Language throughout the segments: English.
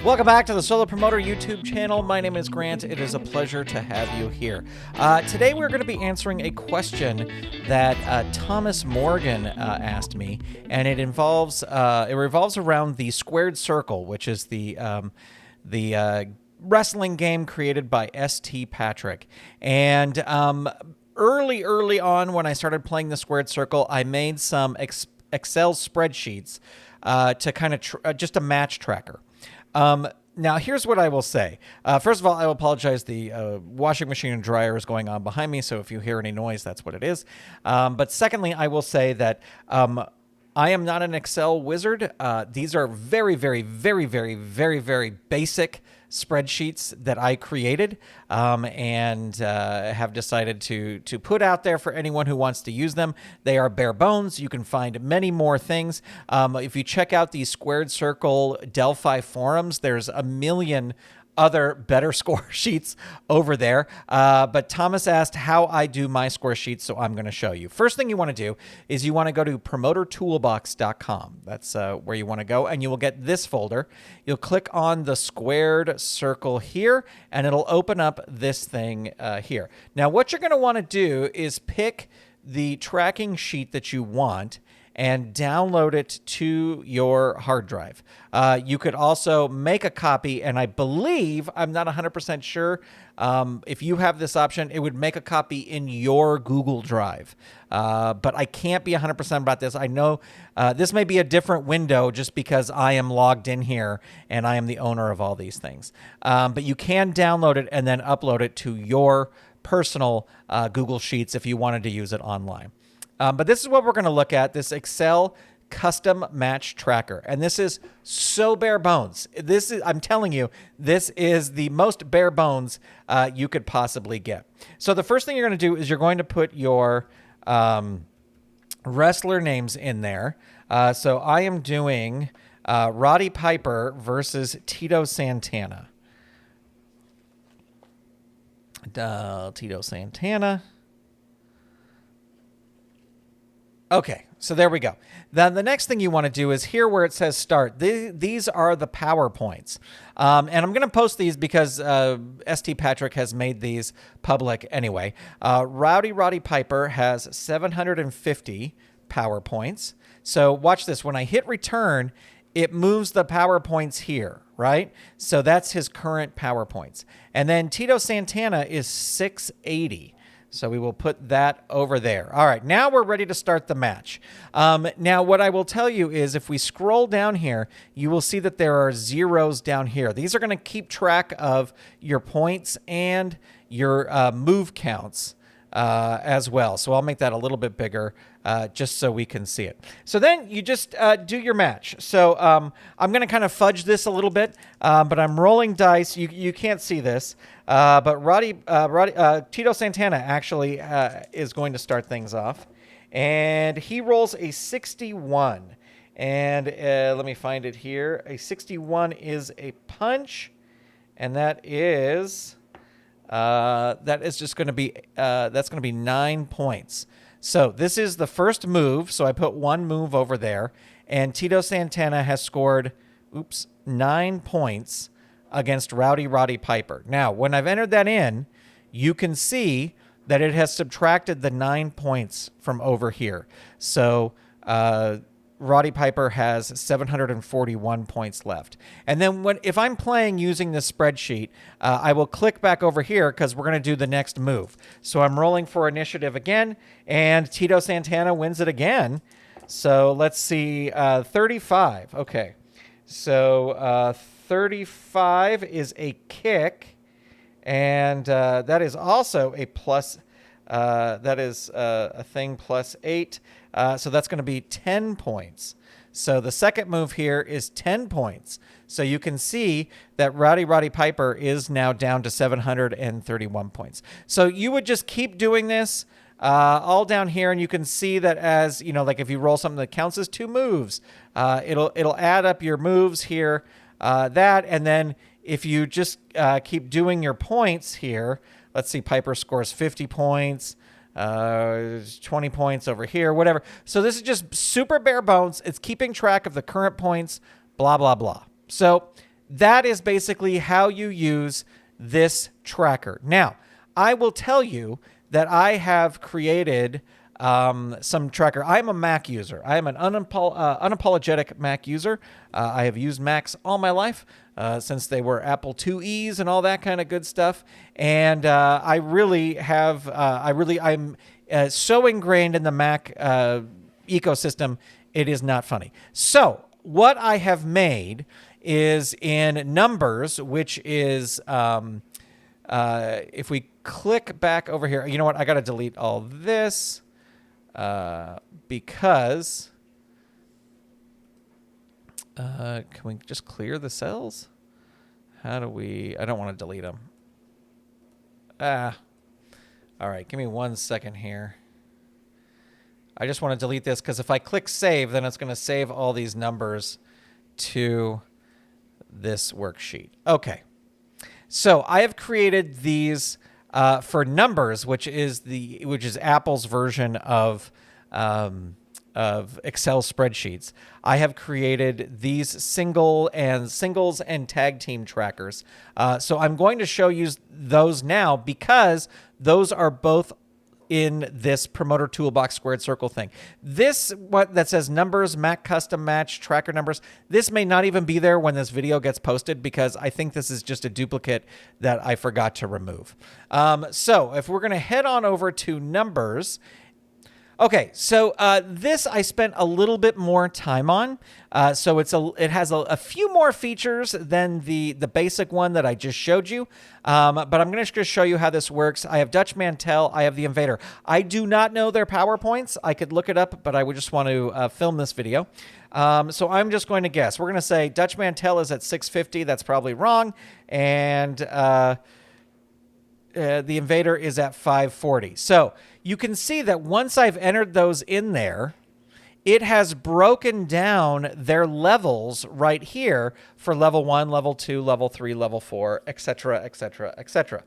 Welcome back to the Solo Promoter YouTube channel. My name is Grant. It is a pleasure to have you here. Today we're going to be answering a question that Thomas Morgan asked me, and it revolves around the squared circle, which is the wrestling game created by ST Patrick. And early on when I started playing the squared circle, I made some Excel spreadsheets to kind of just a match tracker. Now, here's what I will say. First of all, I will apologize. The washing machine and dryer is going on behind me, so if you hear any noise, that's what it is. But secondly, I will say that I am not an Excel wizard. These are very, very, very, very, very, very basic spreadsheets that I created and have decided to put out there for anyone who wants to use them. They are bare bones. You can find many more things. If you check out the Squared Circle Delphi forums, there's a million other better score sheets over there. But Thomas asked how I do my score sheets, so I'm going to show you. First thing you want to do is you want to go to promotertoolbox.com. That's where you want to go, and you will get this folder. You'll click on the squared circle here, and it'll open up this thing here. Now, what you're going to want to do is pick the tracking sheet that you want and download it to your hard drive. You could also make a copy, and I believe, I'm not 100% sure, if you have this option, it would make a copy in your Google Drive. But I can't be 100% about this. I know this may be a different window just because I am logged in here and I am the owner of all these things. But you can download it and then upload it to your personal Google Sheets if you wanted to use it online. But this is what we're going to look at, this Excel custom match tracker. And this is so bare bones. This is, I'm telling you, this is the most bare bones you could possibly get. So the first thing you're going to do is you're going to put your wrestler names in there. So I am doing Roddy Piper versus Tito Santana. Tito Santana. Okay, so there we go. Then the next thing you want to do is here where it says start. These are the PowerPoints. And I'm going to post these because ST Patrick has made these public anyway. Roddy Piper has 750 PowerPoints. So watch this. When I hit return, it moves the PowerPoints here, right? So that's his current PowerPoints. And then Tito Santana is 680. So we will put that over there. All right, now we're ready to start the match. Now, what I will tell you is if we scroll down here, you will see that there are zeros down here. These are going to keep track of your points and your move counts as well. So I'll make that a little bit bigger just so we can see it. So then you just do your match. So I'm going to kind of fudge this a little bit, but I'm rolling dice. You can't see this, but Tito Santana actually is going to start things off. And he rolls a 61. And let me find it here. A 61 is a punch, and that is just going to be that's going to be 9 points. So this is the first move. So I put one move over there, and Tito Santana has scored 9 points against Roddy Piper. Now, when I've entered that in, you can see that it has subtracted the 9 points from over here. So Roddy Piper has 741 points left. And then if I'm playing using this spreadsheet, I will click back over here because we're going to do the next move. So I'm rolling for initiative again, and Tito Santana wins it again. So let's see, 35. Okay. So 35 is a kick, and that is also a plus. That is a thing plus 8. So that's going to be 10 points. So the second move here is 10 points. So you can see that Roddy Piper is now down to 731 points. So you would just keep doing this all down here, and you can see that as, you know, like if you roll something that counts as 2 moves, it'll add up your moves here, and then if you just keep doing your points here, let's see, Piper scores 50 points, 20 points over here, whatever. So this is just super bare bones. It's keeping track of the current points, blah, blah, blah. So that is basically how you use this tracker. Now, I will tell you that I have created some tracker. I'm a Mac user. I am an unapologetic Mac user. I have used Macs all my life since they were Apple IIe's and all that kind of good stuff. And I'm so ingrained in the Mac ecosystem, it is not funny. So what I have made is in Numbers, which is if we click back over here, you know what? I got to delete all this. Because can we just clear the cells? How do we? I don't want to delete them. All right, give me 1 second here. I just want to delete this because if I click save, then it's going to save all these numbers to this worksheet. Okay, so I have created these for Numbers, which is Apple's version of Excel spreadsheets. I have created these singles and tag team trackers. So I'm going to show you those now because those are both in this promoter toolbox squared circle thing. This that says Numbers, Mac custom match, tracker numbers. This may not even be there when this video gets posted because I think this is just a duplicate that I forgot to remove. So if we're going to head on over to Numbers. Okay, so this I spent a little bit more time on. So it has a few more features than the basic one that I just showed you. But I'm going to just show you how this works. I have Dutch Mantel. I have the Invader. I do not know their PowerPoints. I could look it up, but I would just want to film this video. So I'm just going to guess. We're going to say Dutch Mantel is at 650. That's probably wrong. And the Invader is at 540. So you can see that once I've entered those in there, it has broken down their levels right here for level 1, level 2, level 3, level 4, etc., etc., etc.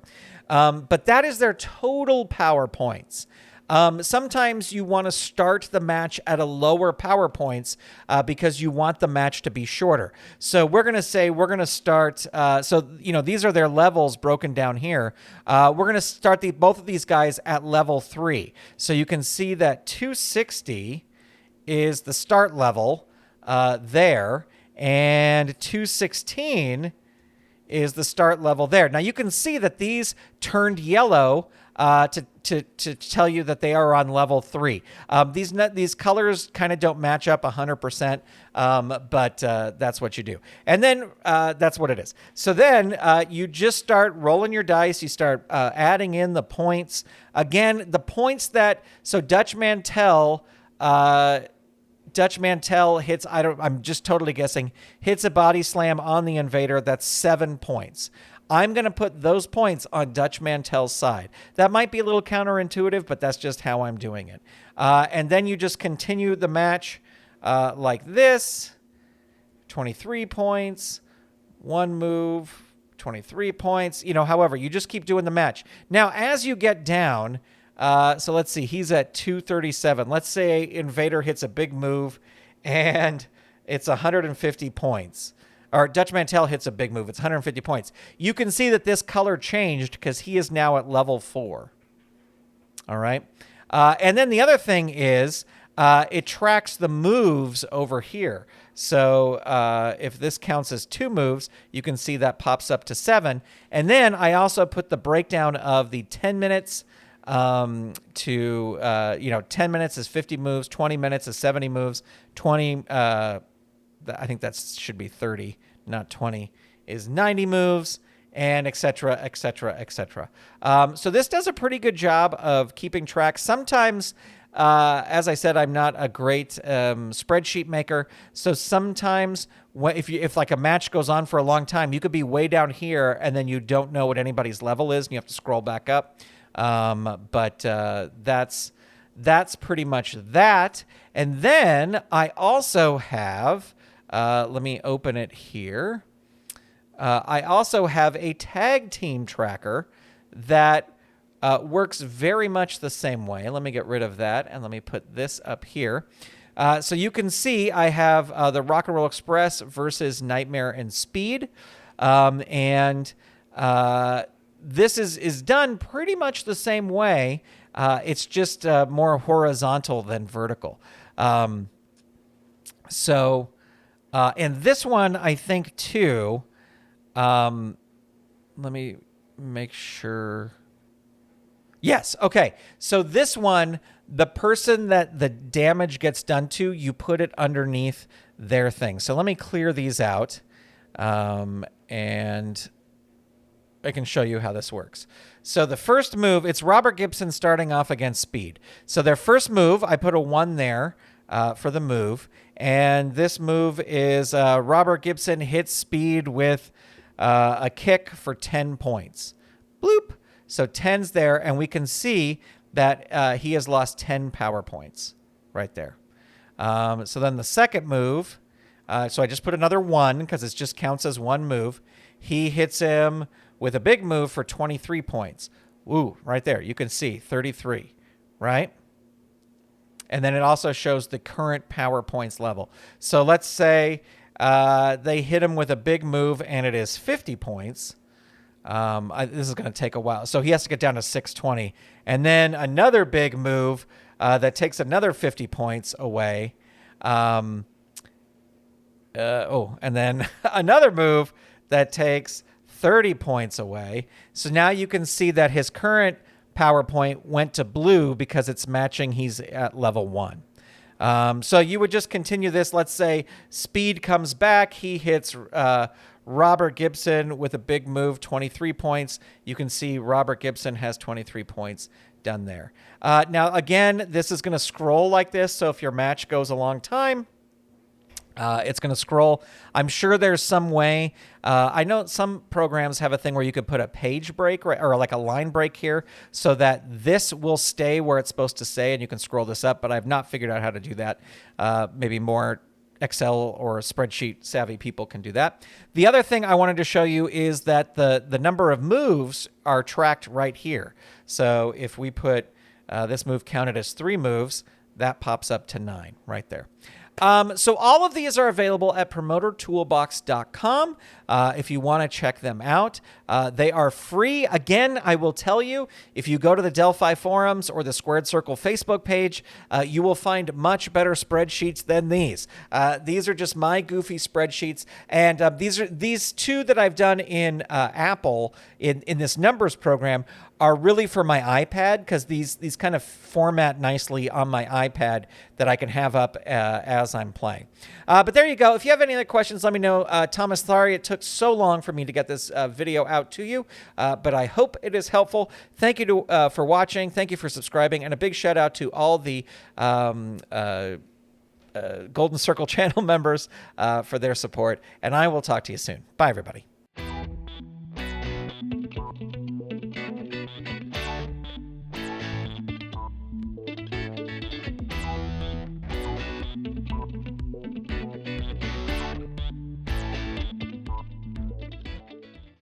But that is their total PowerPoints. Sometimes you want to start the match at a lower PowerPoints because you want the match to be shorter. So we're going to say we're going to start. These are their levels broken down here. We're going to start both of these guys at level 3. So you can see that 260 is the start level there, and 216 is the start level there. Now you can see that these turned yellow to tell you that they are on level 3. These colors kind of don't match up 100%, but that's what you do. And then that's what it is. So then you just start rolling your dice. You start adding in the points. Again, the points so Dutch Mantel hits, I'm just totally guessing, hits a body slam on the Invader. That's 7 points. I'm going to put those points on Dutch Mantel's side. That might be a little counterintuitive, but that's just how I'm doing it. And then you just continue the match like this. 23 points, 1 move, 23 points. However, you just keep doing the match. Now, as you get down, so let's see, he's at 237. Let's say Invader hits a big move, and it's 150 points. Or Dutch Mantel hits a big move. It's 150 points. You can see that this color changed because he is now at level 4. All right. And then the other thing is it tracks the moves over here. So if this counts as 2 moves, you can see that pops up to 7. And then I also put the breakdown of the 10 minutes to 10 minutes is 50 moves, 20 minutes is 70 moves, 20 I think that should be 30, not 20, is 90 moves, and et cetera, et cetera, et cetera. So this does a pretty good job of keeping track. Sometimes, as I said, I'm not a great spreadsheet maker. So sometimes if like a match goes on for a long time, you could be way down here, and then you don't know what anybody's level is, and you have to scroll back up. But that's pretty much that. And then I also have... let me open it here. I also have a tag team tracker that works very much the same way. Let me get rid of that, and let me put this up here. So you can see I have the Rock and Roll Express versus Nightmare and Speed. And this is done pretty much the same way. It's just more horizontal than vertical. And this one, I think, too, let me make sure. Yes. Okay. So this one, the person that the damage gets done to, you put it underneath their thing. So let me clear these out. And I can show you how this works. So the first move, it's Robert Gibson starting off against Speed. So their first move, I put a 1 there for the move. And this move is Robert Gibson hits Speed with a kick for 10 points. Bloop. So 10's there, and we can see that he has lost 10 power points right there. So then the second move, so I just put another 1 because it just counts as one move. He hits him with a big move for 23 points. Ooh, right there. You can see 33, right? And then it also shows the current power points level. So let's say they hit him with a big move and it is 50 points. This is going to take a while. So he has to get down to 620. And then another big move that takes another 50 points away. And then another move that takes 30 points away. So now you can see that his current power point went to blue because it's matching. He's at level 1. So you would just continue this. Let's say Speed comes back. He hits Robert Gibson with a big move, 23 points. You can see Robert Gibson has 23 points done there. Now, again, this is going to scroll like this. So if your match goes a long time, it's going to scroll. I'm sure there's some way. I know some programs have a thing where you could put a page break or like a line break here so that this will stay where it's supposed to stay and you can scroll this up, but I've not figured out how to do that. Maybe more Excel or spreadsheet savvy people can do that. The other thing I wanted to show you is that the number of moves are tracked right here. So if we put this move counted as 3 moves, that pops up to 9 right there. So all of these are available at promotertoolbox.com if you want to check them out. They are free. Again, I will tell you, if you go to the Delphi forums or the Squared Circle Facebook page, you will find much better spreadsheets than these. These are just my goofy spreadsheets, and these two that I've done in Apple in this numbers program are really for my iPad because these kind of format nicely on my iPad that I can have up as I'm playing. But there you go. If you have any other questions, let me know. Thomas, sorry it took so long for me to get this video out to you, but I hope it is helpful. Thank you for watching. Thank you for subscribing, and a big shout out to all the Golden Circle channel members for their support, and I will talk to you soon. Bye, everybody.